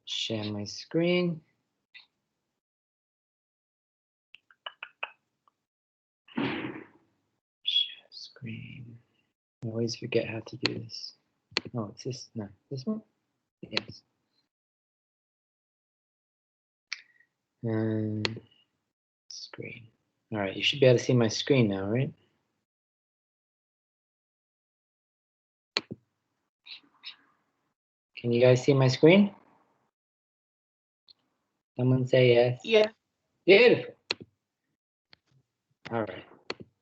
share my screen. Share screen. I always forget how to do this. Oh, it's this. No, this one? Yes. And screen. All right, you should be able to see my screen now, right? Can you guys see my screen? Someone say yes. Yeah. Beautiful. All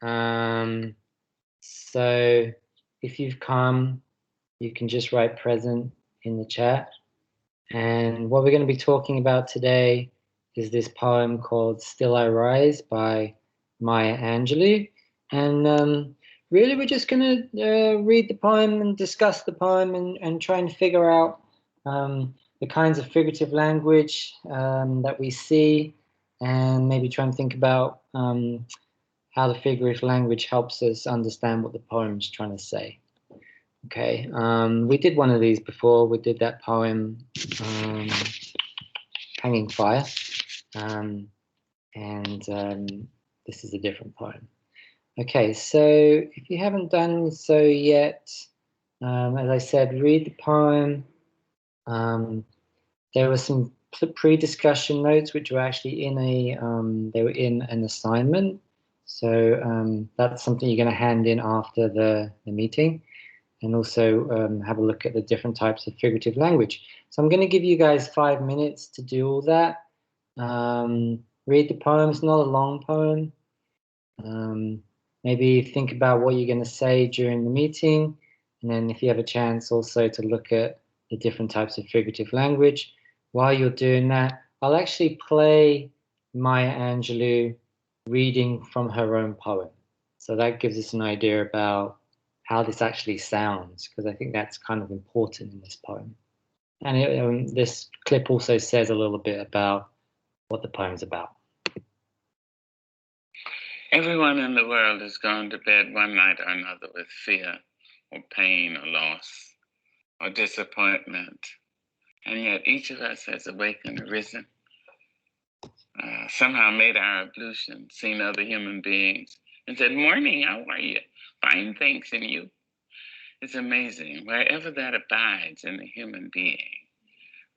right. So if you've come, you can just write present in the chat. And what we're going to be talking about today is this poem called Still I Rise by Maya Angelou. And really, we're just going to read the poem and discuss the poem and try and figure out the kinds of figurative language that we see, and maybe try and think about how the figurative language helps us understand what the poem is trying to say. Okay, we did one of these before. We did that poem, Hanging Fire, and this is a different poem. Okay, so if you haven't done so yet, as I said, read the poem. There were some pre-discussion notes which were actually in they were in an assignment. So that's something you're going to hand in after the meeting, and also have a look at the different types of figurative language. So I'm going to give you guys 5 minutes to do all that. Read the poem. It's not a long poem. Maybe think about what you're going to say during the meeting, and then if you have a chance also to look at the different types of figurative language. While you're doing that, I'll actually play Maya Angelou reading from her own poem. So that gives us an idea about how this actually sounds, because I think that's kind of important in this poem. And this clip also says a little bit about what the poem's about. Everyone in the world has gone to bed one night or another with fear or pain or loss or disappointment. And yet each of us has awakened, risen, somehow made our ablution, seen other human beings, and said, "Morning, how are you? Fine, thanks, and you?" It's amazing. Wherever that abides in the human being,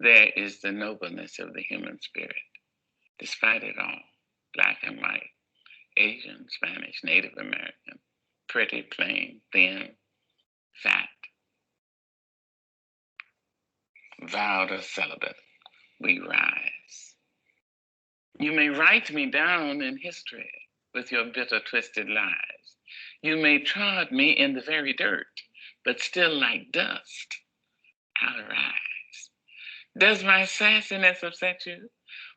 there is the nobleness of the human spirit, despite it all, black and white, Asian, Spanish, Native American, pretty, plain, thin, fat, vowed or celibate, we rise. You may write me down in history with your bitter, twisted lies. You may trod me in the very dirt, but still like dust, I'll rise. Does my sassiness upset you?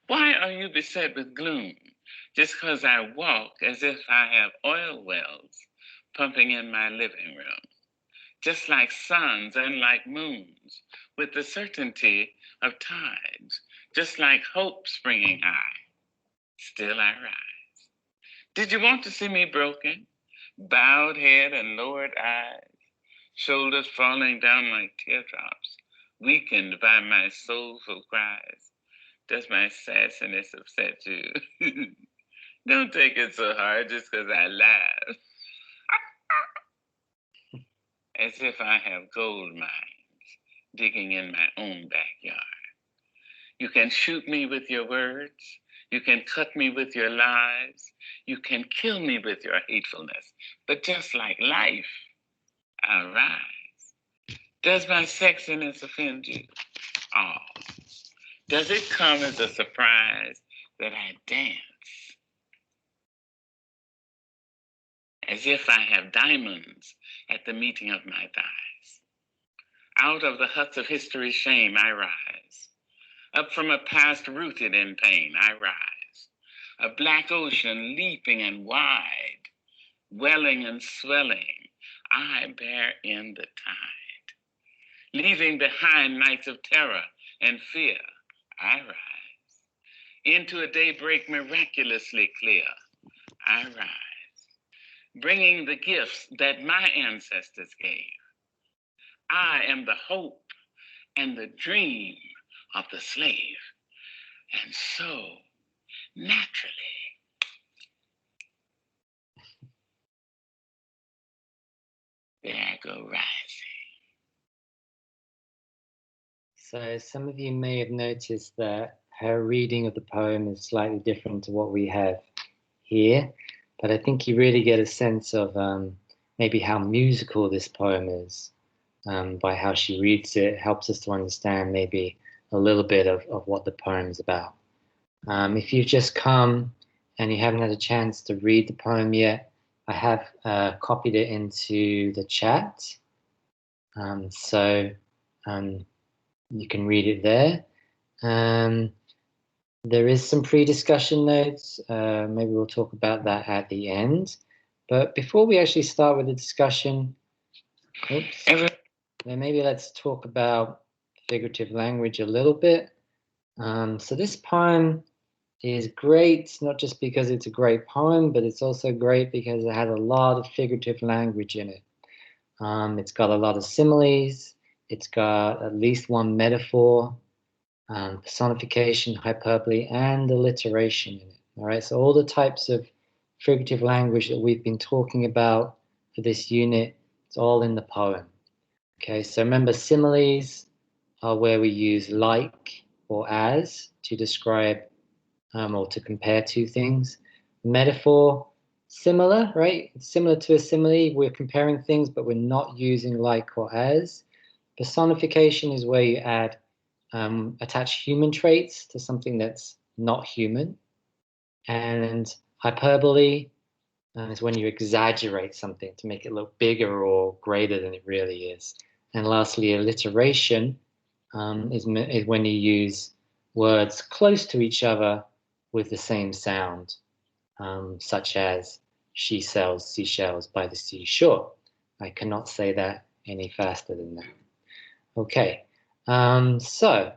Why are you beset with gloom? Just 'cause I walk as if I have oil wells pumping in my living room, just like suns and like moons, with the certainty of tides, just like hope springing high. Still I rise. Did you want to see me broken? Bowed head and lowered eyes, shoulders falling down like teardrops, weakened by my soulful cries. Does my sassiness upset you? Don't take it so hard just 'cause I laugh. As if I have gold mines digging in my own backyard. You can shoot me with your words. You can cut me with your lies. You can kill me with your hatefulness. But just like life, I'll rise. Does my sexiness offend you? Oh, does it come as a surprise that I dance as if I have diamonds at the meeting of my thighs? Out of the huts of history's shame, I rise. Up from a past rooted in pain, I rise. A black ocean leaping and wide, welling and swelling, I bear in the tide. Leaving behind nights of terror and fear, I rise. Into a daybreak miraculously clear, I rise. Bringing the gifts that my ancestors gave. I am the hope and the dream of the slave. And so, naturally, there I go rising. So some of you may have noticed that her reading of the poem is slightly different to what we have here, but I think you really get a sense of maybe how musical this poem is by how she reads it. It helps us to understand maybe a little bit of what the poem is about. If you've just come and you haven't had a chance to read the poem yet, I have copied it into the chat. So you can read it there. There is some pre-discussion notes. Maybe we'll talk about that at the end. But before we actually start with the discussion, then maybe let's talk about figurative language a little bit. So this poem is great, not just because it's a great poem, but it's also great because it has a lot of figurative language in it. It's got a lot of similes. It's got at least one metaphor, personification, hyperbole, and alliteration in it. All right, so all the types of figurative language that we've been talking about for this unit, it's all in the poem. Okay, so remember, similes are where we use like or as to describe or to compare two things. Metaphor, similar, right? It's similar to a simile. We're comparing things, but we're not using like or as. Personification is where you add, attach human traits to something that's not human. And hyperbole is when you exaggerate something to make it look bigger or greater than it really is. And lastly, alliteration is when you use words close to each other with the same sound, such as she sells seashells by the seashore. I cannot say that any faster than that. Okay, so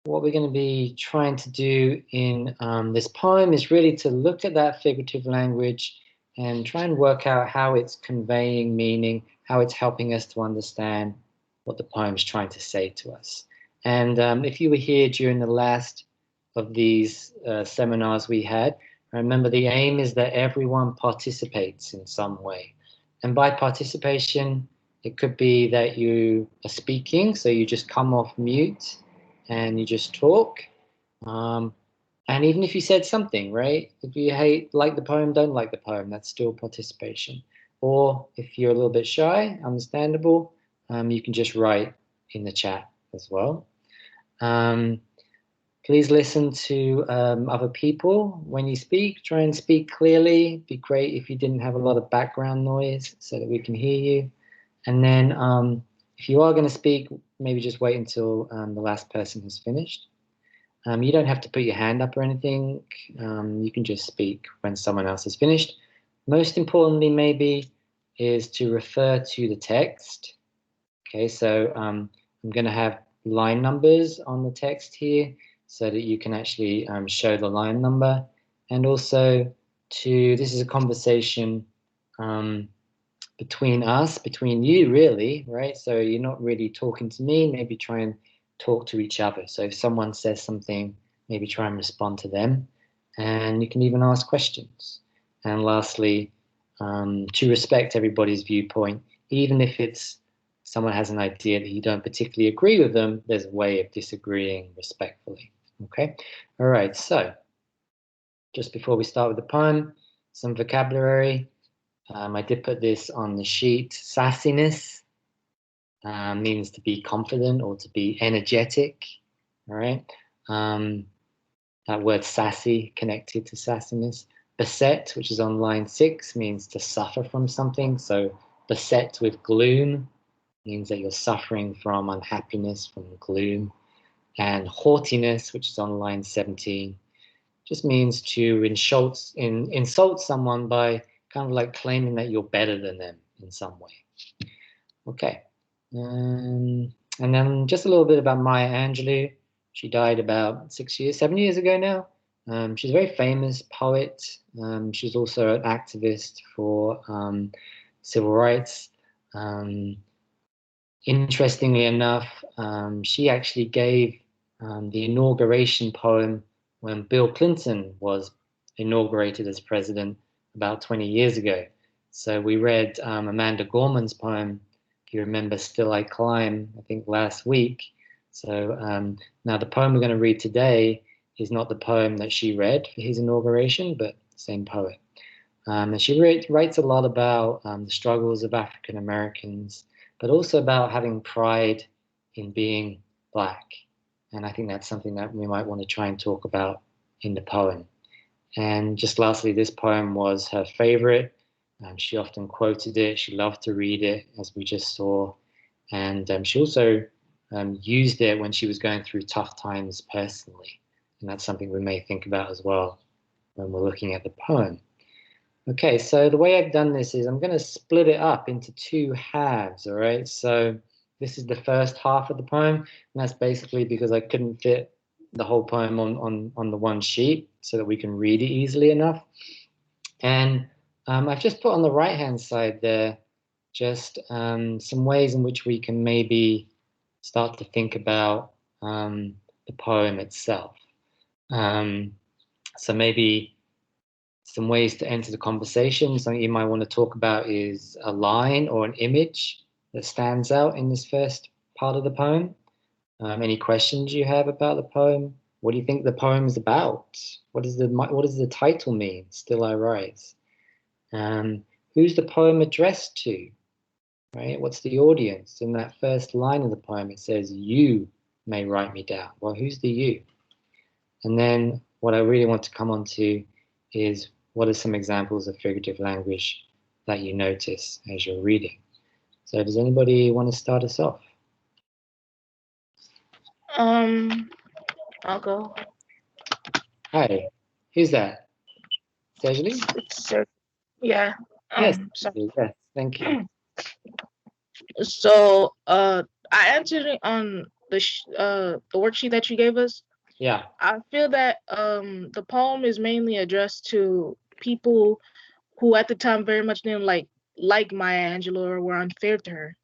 what we're going to be trying to do in this poem is really to look at that figurative language and try and work out how it's conveying meaning, how it's helping us to understand what the poem's trying to say to us. And if you were here during the last of these seminars we had, remember the aim is that everyone participates in some way. And by participation, it could be that you are speaking, so you just come off mute and you just talk. And even if you said something, right? If you like the poem, don't like the poem, that's still participation. Or if you're a little bit shy, understandable, you can just write in the chat as well. Please listen to other people when you speak. Try and speak clearly. It'd be great if you didn't have a lot of background noise so that we can hear you. And then if you are going to speak, maybe just wait until the last person has finished. You don't have to put your hand up or anything. You can just speak when someone else has finished. Most importantly, maybe, is to refer to the text. Okay, so I'm going to have line numbers on the text here so that you can actually show the line number. And also, this is a conversation between us, between you really, right? So you're not really talking to me, maybe try and talk to each other. So if someone says something, maybe try and respond to them. And you can even ask questions. And lastly, to respect everybody's viewpoint, even if it's someone has an idea that you don't particularly agree with them, there's a way of disagreeing respectfully. Okay? All right, so just before we start with the poem, some vocabulary. I did put this on the sheet. Sassiness means to be confident or to be energetic. All right. That word sassy connected to sassiness. Beset, which is on line 6, means to suffer from something. So beset with gloom means that you're suffering from unhappiness, from gloom. And haughtiness, which is on line 17, just means to insult someone by kind of like claiming that you're better than them in some way. Okay. And then just a little bit about Maya Angelou. She died about 7 years ago now. She's a very famous poet. She's also an activist for civil rights. Interestingly enough, she actually gave the inauguration poem when Bill Clinton was inaugurated as president about 20 years ago. So we read Amanda Gorman's poem, if you remember, Still I Climb, I think last week. So now the poem we're going to read today is not the poem that she read for his inauguration, but the same poet. And she writes a lot about the struggles of African Americans, but also about having pride in being Black. And I think that's something that we might want to try and talk about in the poem. And just lastly, this poem was her favorite. She often quoted it. She loved to read it, as we just saw. And she also used it when she was going through tough times personally. And that's something we may think about as well when we're looking at the poem. Okay, so the way I've done this is I'm going to split it up into two halves, all right? So this is the first half of the poem, and that's basically because I couldn't fit the whole poem on the one sheet so that we can read it easily enough. And I've just put on the right-hand side there just some ways in which we can maybe start to think about the poem itself. So maybe some ways to enter the conversation. Something you might want to talk about is a line or an image that stands out in this first part of the poem. Any questions you have about the poem? What do you think the poem is about? What does the title mean? Still I Rise. Who's the poem addressed to? Right? What's the audience? In that first line of the poem, it says, "You may write me down." Well, who's the you? And then what I really want to come on to is, what are some examples of figurative language that you notice as you're reading? So does anybody want to start us off? I'll go. Hi, who's that? Sejali? Yeah. Yes, Sorry. yes, thank you. So, I answered it on the worksheet that you gave us. Yeah. I feel that the poem is mainly addressed to people who at the time very much didn't like Maya Angelou or were unfair to her.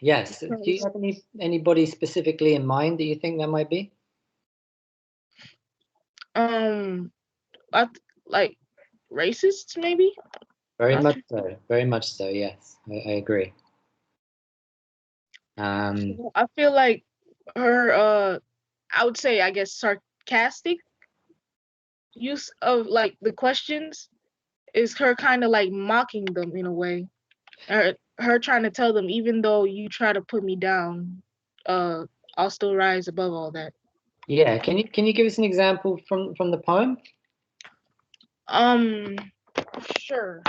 Yes. Do you have anybody specifically in mind that you think that might be? Like racists maybe. Very much so. Very much so. Yes, I agree. I feel like her I would say, I guess, sarcastic use of like the questions is her kind of like mocking them in a way. Her trying to tell them, even though you try to put me down, I'll still rise above all that. Yeah. Can you give us an example from the poem? Sure.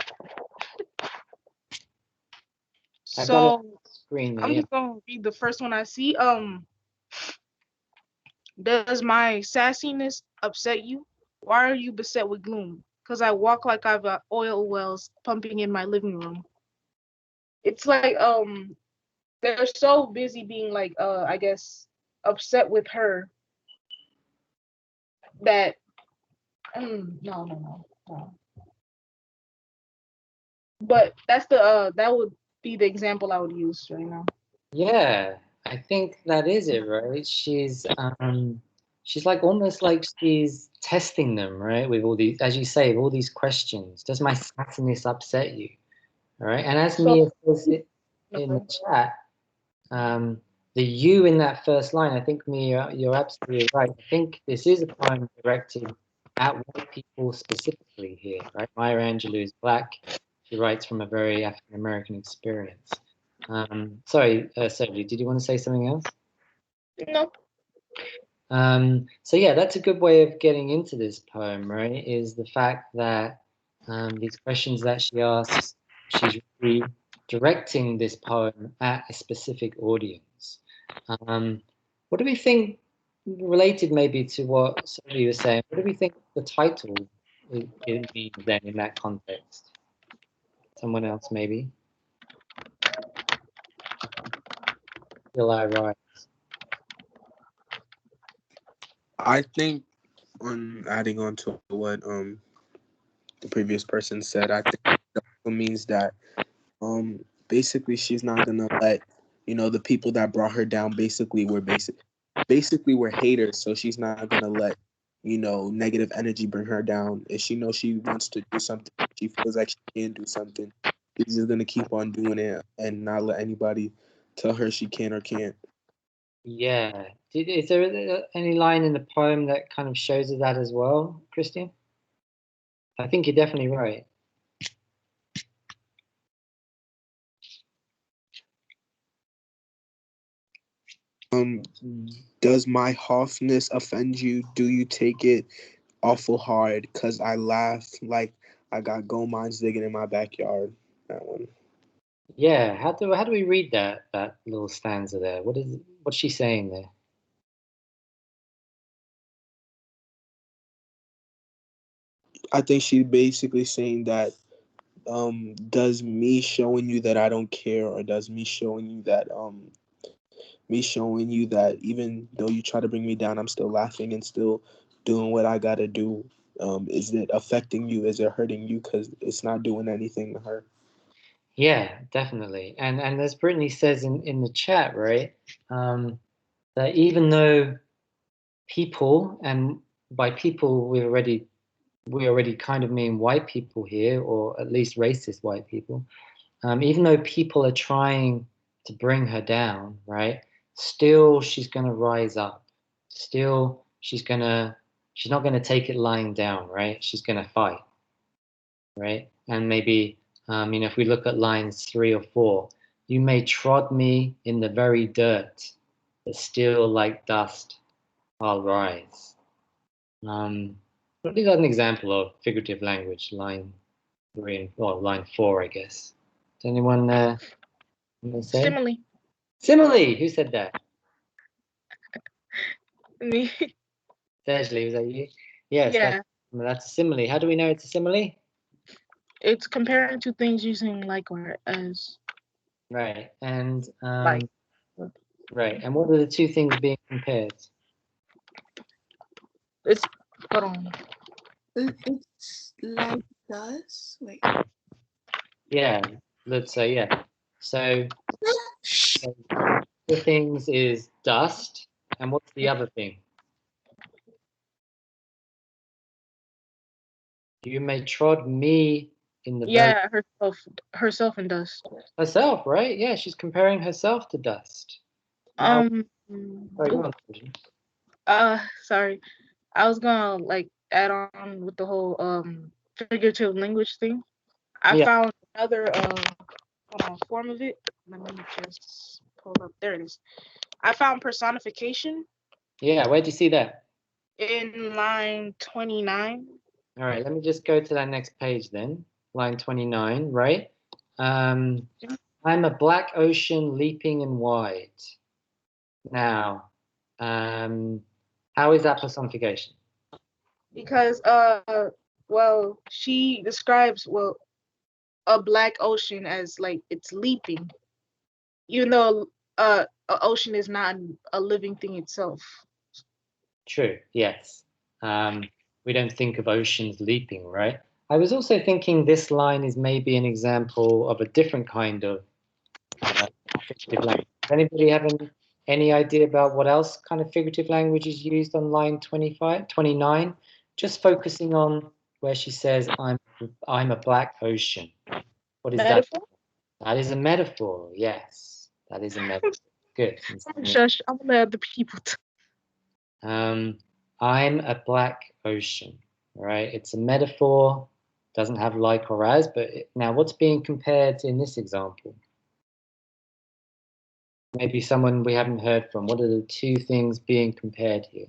I've got it So on the screen there, I'm yeah. just gonna read the first one I see. Does my sassiness upset you? Why are you beset with gloom? Cause I walk like I've got oil wells pumping in my living room. It's like they're so busy being like I guess upset with her that no. But that's the that would be the example I would use right now. Yeah, I think that is it, right? She's like almost like she's testing them, right? With all these, as you say, with all these questions. Does my sassiness upset you? All right. And as So Mia says it in the chat, the you in that first line, I think, Mia, you're absolutely right. I think this is a poem directed at white people specifically here, right? Maya Angelou is Black. She writes from a very African American experience. Sorry, Sophie, did you want to say something else? no. So yeah, that's a good way of getting into this poem, right? Is the fact that these questions that she asks, she's really directing this poem at a specific audience. What do we think, related maybe to what Sophie was saying, what do we think the title it means then in that context? Someone else maybe? Will I rise? I think, on adding on to what the previous person said, I think it also means that basically she's not gonna let the people that brought her down basically were basically we're haters, so she's not gonna let negative energy bring her down. If she knows she wants to do something, she feels like she can do something, she's just gonna keep on doing it and not let anybody tell her she can or can't. Yeah. Is there any line in the poem that kind of shows that as well, Christian? I think you're definitely right. Does my hoffness offend you? Do you take it awful hard? Cause I laugh like I got gold mines digging in my backyard. That one. Yeah. How do we read that little stanza there? What's she saying there? I think she's basically saying that does me showing you that I don't care, or does me showing you that even though you try to bring me down, I'm still laughing and still doing what I gotta do. Is it affecting you? Is it hurting you? Because it's not doing anything to her. Yeah, definitely. And as Brittany says in the chat, right? That even though people, and by people we already kind of mean white people here, or at least racist white people. Even though people are trying to bring her down, right? Still, she's gonna rise up. Still, she's not gonna take it lying down, right? She's gonna fight, right? And maybe, if we look at lines 3 or 4, you may trod me in the very dirt, but still like dust I'll rise. What is an example of figurative language? Line 3 or line 4, I guess. Does anyone say? Simile. Simile. Who said that? Me. Seriously, was that you? Yes, Yeah. that's a simile. How do we know it's a simile? It's comparing two things using like or as. Right. And Like. right. And what are the two things being compared? It's hold on. It's like dust. Wait. Yeah. Let's say yeah. So the things is dust, and what's the other thing? You may trod me in the Yeah, herself and dust. herself, right? Yeah, she's comparing herself to dust. Now, sorry, go on. Sorry. I was gonna like add on with the whole figurative language thing. I Yeah. found another form of it. Let me just pull up. There it is. I found personification Yeah, where'd you see that? in line 29. All right, let me just go to that next page then. Line 29, right? I'm a black ocean leaping and wide. Now, how is that personification? Because well, she describes a black ocean as like it's leaping, even though an ocean is not a living thing itself. True, yes. We don't think of oceans leaping, right? I was also thinking this line is maybe an example of a different kind of figurative language. Does anybody have any idea about what else kind of figurative language is used on line 29? Just focusing on where she says, I'm a black ocean. What is Metaphor? that? That is a metaphor, yes. That is a metaphor. Good. Shush, I'm gonna let the people. I'm a black ocean, right? It's a metaphor, doesn't have like or as, but now what's being compared in this example? Maybe someone we haven't heard from. What are the two things being compared here?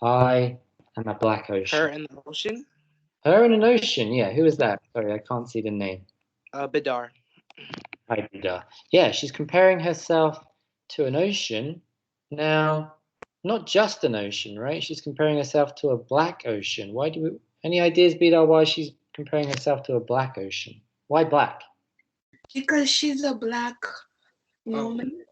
I am a black ocean. Her in the ocean? Her in an ocean, yeah. Who is that? Sorry, I can't see the name. Bidar. Hi, Bidar. Yeah, she's comparing herself to an ocean. Now, not just an ocean, right? She's comparing herself to a black ocean. Any ideas, Bidar, why she's comparing herself to a black ocean? Why black? Because she's a black woman.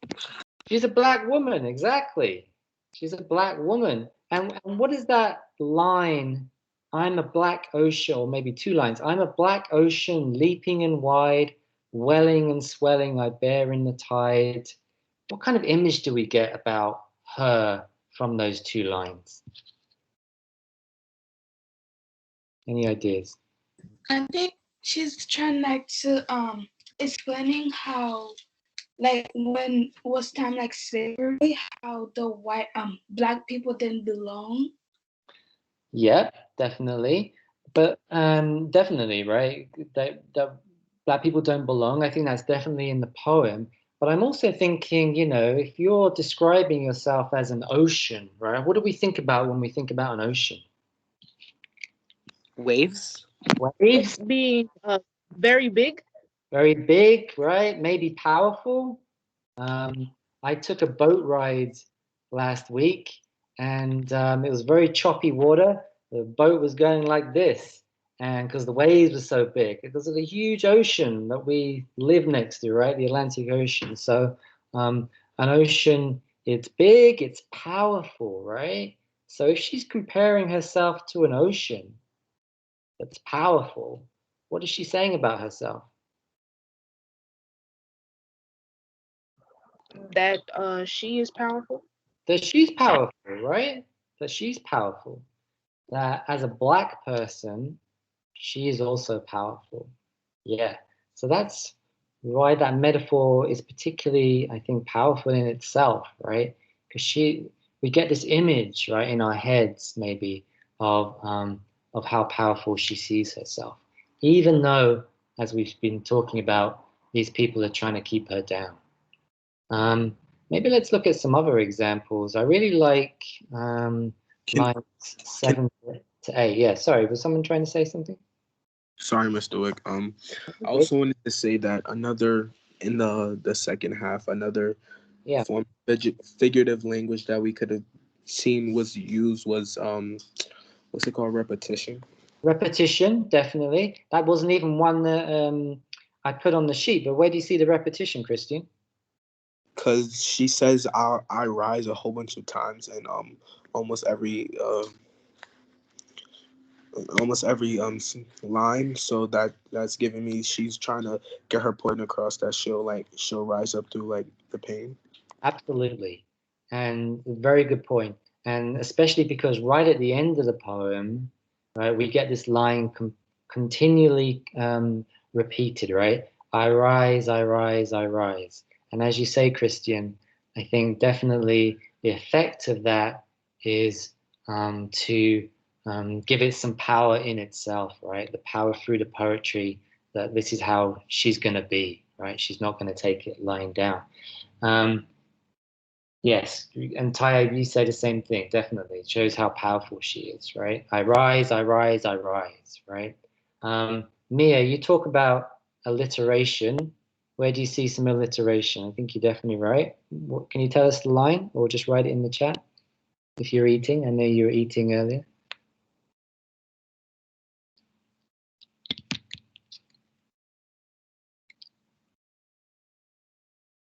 She's a black woman, exactly. She's a black woman. And what is that line? I'm a black ocean, or maybe two lines. I'm a black ocean, leaping and wide, welling and swelling, I bear in the tide. what kind of image do we get about her from those two lines? Any ideas? I think she's trying like to explaining how like when was time like slavery, how the white black people didn't belong. Yeah, definitely. But definitely, right? That black people don't belong. I think that's definitely in the poem. But I'm also thinking, you know, if you're describing yourself as an ocean, right? What do we think about when we think about an ocean? Waves. Waves, Being very big. very big, right? Maybe powerful. Um, I took a boat ride last week, and it was very choppy water. The boat was going like this, and because the waves were so big, because of the huge ocean that we live next to, right? The Atlantic Ocean. So, an ocean, it's big, it's powerful, right? So, if she's comparing herself to an ocean that's powerful, what is she saying about herself? That she is powerful. That she's powerful, right? That she's powerful. That as a black person, she is also powerful. Yeah. So that's why that metaphor is particularly, I think, powerful in itself, right? Because we get this image, right, in our heads, maybe, of how powerful she sees herself, even though, as we've been talking about, these people are trying to keep her down. Maybe let's look at some other examples. I really like Can, lines can 7 to 8. Yeah, sorry, was someone trying to say something? sorry, Mr. Wick. I Okay. also wanted to say that another in the second half, another Yeah, form of figurative language that we could have seen was used was what's it called, repetition. repetition, definitely. That wasn't even one that I put on the sheet, but where do you see the repetition, Christian? Because she says I rise a whole bunch of times, and almost every line, so that's giving me she's trying to get her point across that she'll rise up through like the pain. Absolutely. And very good point. And especially because right at the end of the poem, right, we get this line continually repeated, right? I rise, I rise, I rise. And as you say, Christian, I think definitely the effect of that is to give it some power in itself, right? The power through the poetry that this is how she's going to be, right? She's not going to take it lying down. Um, Yes, and Taya, you say the same thing, definitely. It shows how powerful she is, right? I rise, I rise, I rise, right? Mia, you talk about alliteration. Where do you see some alliteration? I think you're definitely right. Can you tell us the line or just write it in the chat if you're eating? I know you were eating earlier.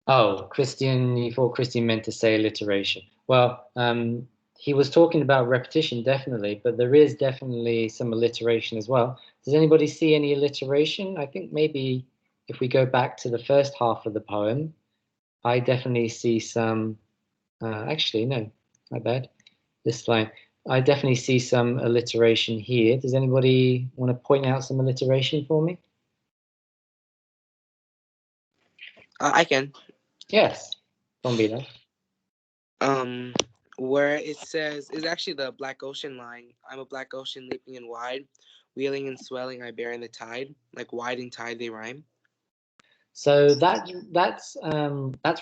Oh, Christian, you thought Christian meant to say alliteration. Well, he was talking about repetition, definitely, but there is definitely some alliteration as well. Does anybody see any alliteration? I think maybe if we go back to the first half of the poem, I definitely see some. Actually, no, my bad. This line. I definitely see some alliteration here. Does anybody want to point out some alliteration for me? I can. Yes, Bombito. Um, where it says is actually the Black Ocean line. I'm a black ocean leaping and wide, wheeling and swelling. I bear in the tide, like wide and tide they rhyme. So that's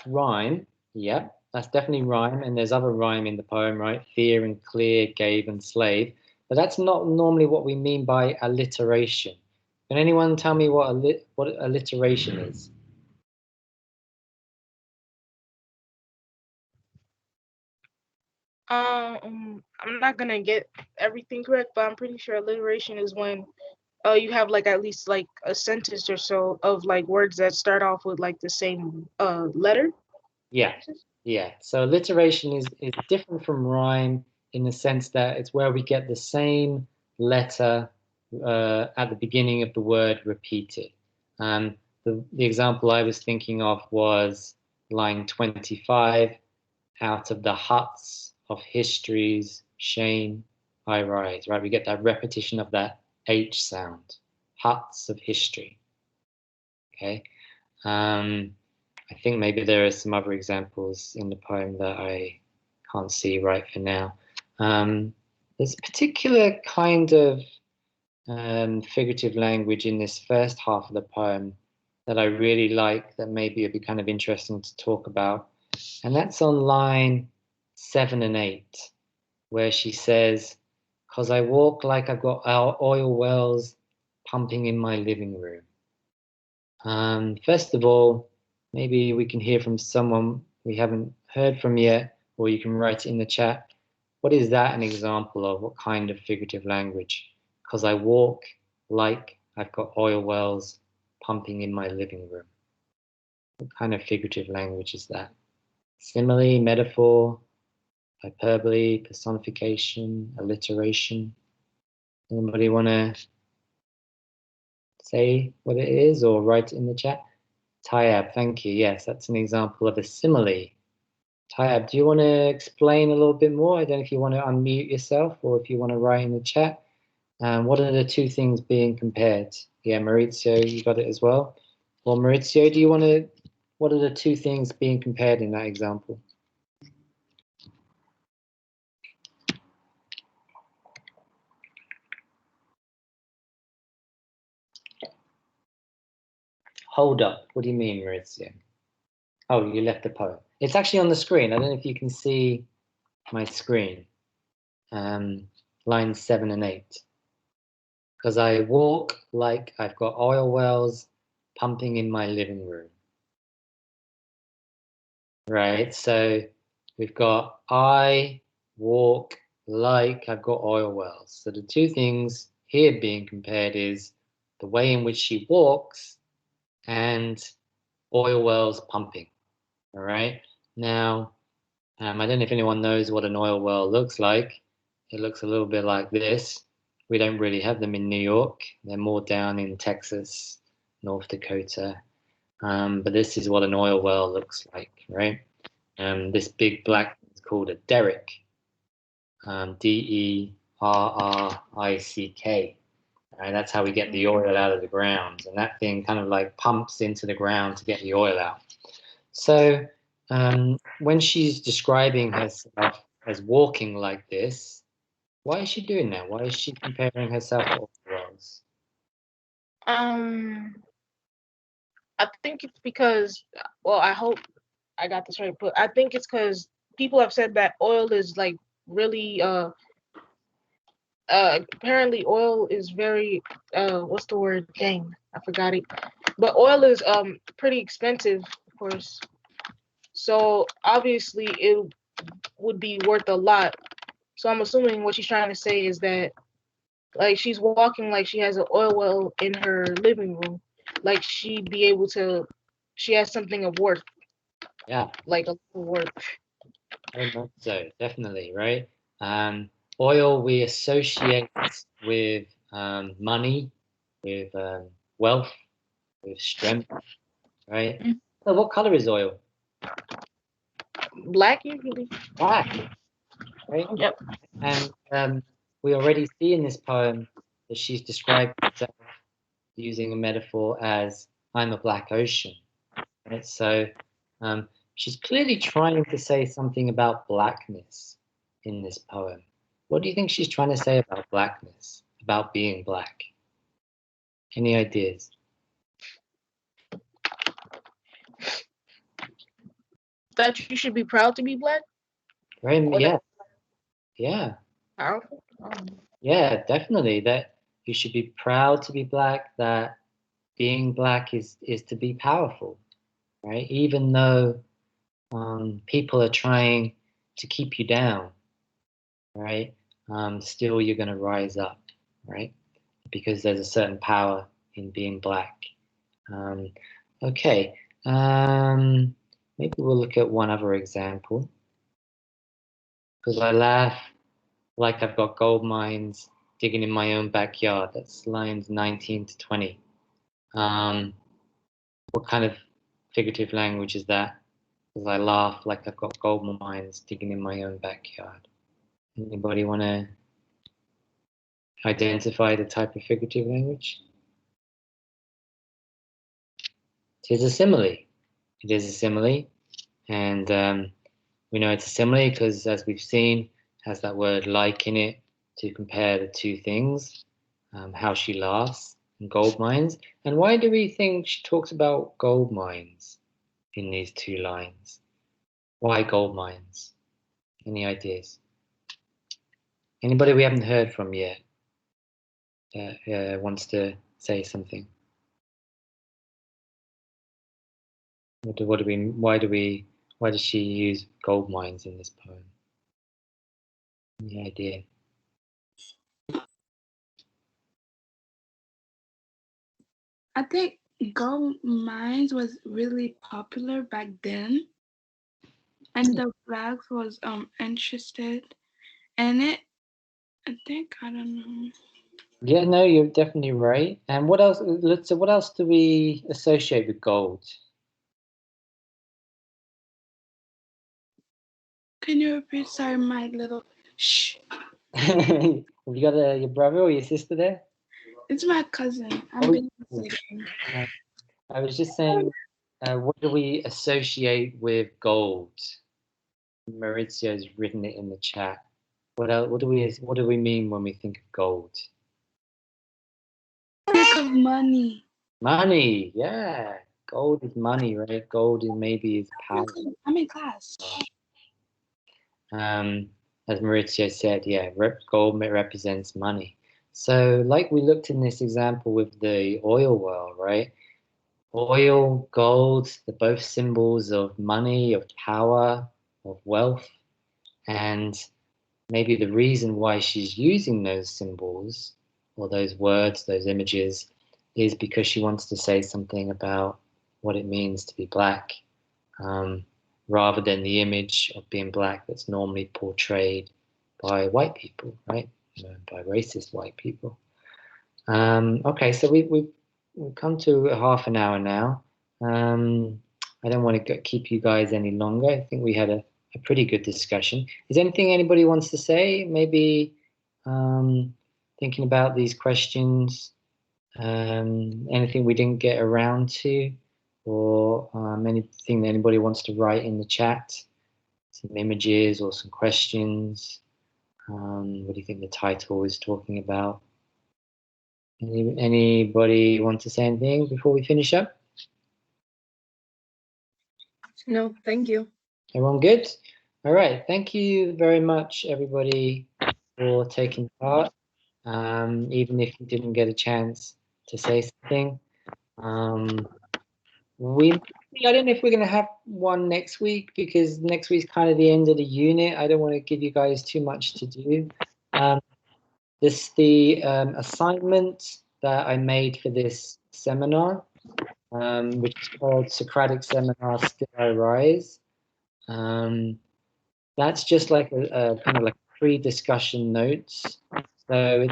rhyme. Yep, that's definitely rhyme. And there's other rhyme in the poem, right? Fear and clear, gave and slave. But that's not normally what we mean by alliteration. Can anyone tell me what alliteration is? I'm not gonna get everything correct, but I'm pretty sure alliteration is when you have like at least like a sentence or so of like words that start off with like the same letter. Yeah, yeah. So alliteration is different from rhyme in the sense that it's where we get the same letter at the beginning of the word repeated. The example I was thinking of was line 25, out of the huts of history's shame I rise, right? We get that repetition of that H sound, huts of history, okay? I think maybe there are some other examples in the poem that I can't see right for now. There's a particular kind of figurative language in this first half of the poem that I really like, that maybe it'd be kind of interesting to talk about. And that's on line 7 and 8, where she says, "'Cause I walk like I've got oil wells pumping in my living room." First of all, maybe we can hear from someone we haven't heard from yet, or you can write it in the chat. What is that an example of? What kind of figurative language? "'Cause I walk like I've got oil wells pumping in my living room." What kind of figurative language is that? Simile, metaphor, hyperbole, personification, alliteration? Anybody want to say what it is or write it in the chat? Tayab, thank you. Yes, that's an example of a simile. Tayab, do you want to explain a little bit more? I don't know if you want to unmute yourself or if you want to write in the chat. What are the two things being compared? Yeah, Maurizio, you got it as well. Well, Maurizio, do you want to, what are the two things being compared in that example? Hold up. What do you mean, Maurizio? Oh, you left the poem. It's actually on the screen. I don't know if you can see my screen. Lines 7 and 8. "'Cause I walk like I've got oil wells pumping in my living room." Right, so we've got I walk like I've got oil wells. So the two things here being compared is the way in which she walks and oil wells pumping. All right, now I don't know if anyone knows what an oil well looks like. It looks a little bit like this. We don't really have them in New York. They're more down in Texas, North Dakota. But this is what an oil well looks like, right? This big black is called a derrick, D-E-R-R-I-C-K. Right, that's how we get the oil out of the ground, and that thing kind of like pumps into the ground to get the oil out. So when she's describing herself as walking like this, why is she doing that? Why is she comparing herself to oil wells? I think it's because, well, I hope I got this right, but I think it's because people have said that oil is like really apparently oil is very what's the word? Dang, I forgot it. But oil is pretty expensive, of course. So obviously it would be worth a lot. So I'm assuming what she's trying to say is that like she's walking like she has an oil well in her living room, like she'd be able to. She has something of worth. Yeah, like a worth. Very much so, definitely, right? Oil we associate with money, with wealth, with strength, right? Mhm. So what color is oil? Black usually. Black, right? Yep. And we already see in this poem that she's described herself using a metaphor as I'm a black ocean, right? So she's clearly trying to say something about blackness in this poem. What do you think she's trying to say about blackness, about being black? Any ideas? That you should be proud to be black. Right? Or Yeah, yeah, powerful. yeah, definitely. That you should be proud to be black, that being black is to be powerful, right? Even though people are trying to keep you down, right? Still you're going to rise up, right? Because there's a certain power in being black. Um, okay, maybe we'll look at one other example. Because I laugh like I've got gold mines digging in my own backyard. That's lines 19 to 20. What kind of figurative language is that? because I laugh like I've got gold mines digging in my own backyard. Anybody want to identify the type of figurative language? It is a simile. It is a simile, and we know it's a simile because, as we've seen, it has that word like in it to compare the two things, how she laughs and gold mines. And why do we think she talks about gold mines in these two lines? Why gold mines? Any ideas? Anybody we haven't heard from yet wants to say something? Why does she use gold mines in this poem? Any idea? I think gold mines was really popular back then, and the blacks was interested in it. I think I don't know. Yeah, no, you're definitely right. And what else? So what else do we associate with gold? Can you repeat? Sorry, my little shh. Have you got your brother or your sister there? It's my cousin. I'm Oh, being mistaken. I was just saying, what do we associate with gold? Maurizio's written it in the chat. What else, what do we mean when we think of gold? Think of money. Money, yeah. Gold is money, right? Gold is maybe is power. I'm in class. As Maurizio said, yeah, gold represents money. So, like we looked in this example with the oil well, right? Oil, gold, they're both symbols of money, of power, of wealth. And maybe the reason why she's using those symbols or those words, those images, is because she wants to say something about what it means to be black, rather than the image of being black that's normally portrayed by white people, right? By racist white people. Okay, so we've come to half an hour now. I don't want to keep you guys any longer. I think we had a pretty good discussion. Is there anything anybody wants to say? Maybe thinking about these questions, anything we didn't get around to, or anything that anybody wants to write in the chat, some images or some questions. What do you think the title is talking about? Anybody want to say anything before we finish up? No, thank you. Everyone good? All right. Thank you very much, everybody, for taking part. Even if you didn't get a chance to say something. I don't know if we're going to have one next week because next week's kind of the end of the unit. I don't want to give you guys too much to do. The assignment that I made for this seminar, which is called Socratic Seminar Still I Rise. That's just like a kind of like pre-discussion notes. So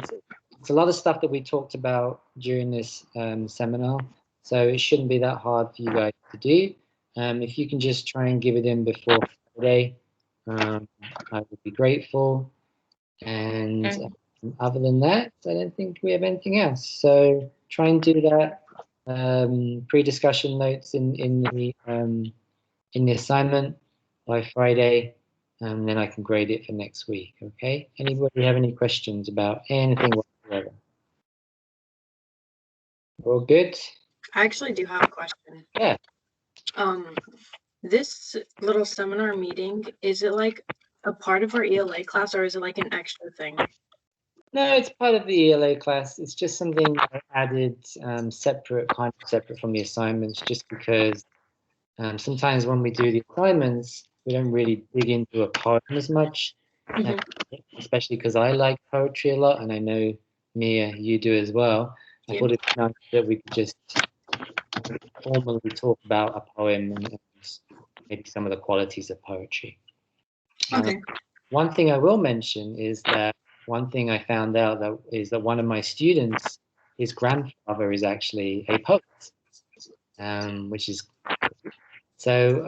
it's a lot of stuff that we talked about during this seminar. So it shouldn't be that hard for you guys to do. If you can just try and give it in before Friday, I would be grateful. And other than that, I don't think we have anything else. So try and do that pre-discussion notes in the assignment by Friday, and then I can grade it for next week. Okay? Anybody have any questions about anything whatsoever? We're all good? I actually do have a question. Yeah. This little seminar meeting, is it like a part of our ELA class or is it like an extra thing? No, it's part of the ELA class. It's just something I added separate from the assignments, just because sometimes when we do the assignments, we don't really dig into a poem as much, especially because I like poetry a lot, and I know, Mia, you do as well. I thought it'd be nice that we could just formally talk about a poem and maybe some of the qualities of poetry. Okay. One thing I will mention is that one thing I found out is that one of my students, his grandfather is actually a poet, which is So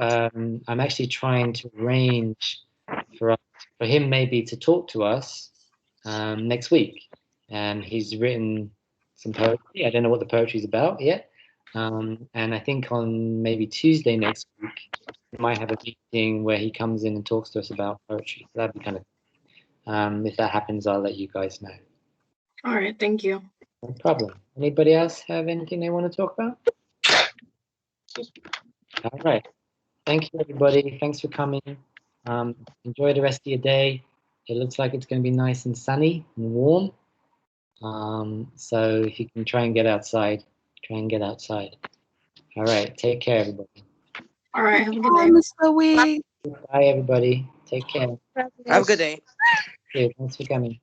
I'm actually trying to arrange for him maybe to talk to us next week. He's written some poetry. I don't know what the poetry is about yet. And I think on maybe Tuesday next week, we might have a meeting where he comes in and talks to us about poetry. That'd be kind of, if that happens, I'll let you guys know. All right, thank you. No problem. Anybody else have anything they want to talk about? All right. Thank you, everybody. Thanks for coming. Enjoy the rest of your day. It looks like it's going to be nice and sunny and warm. So if you can try and get outside, try and get outside. All right. Take care, everybody. All right, have a good Bye, day. Mr. Wee. Bye, everybody. Take care. Have a good day. Yeah, thanks for coming.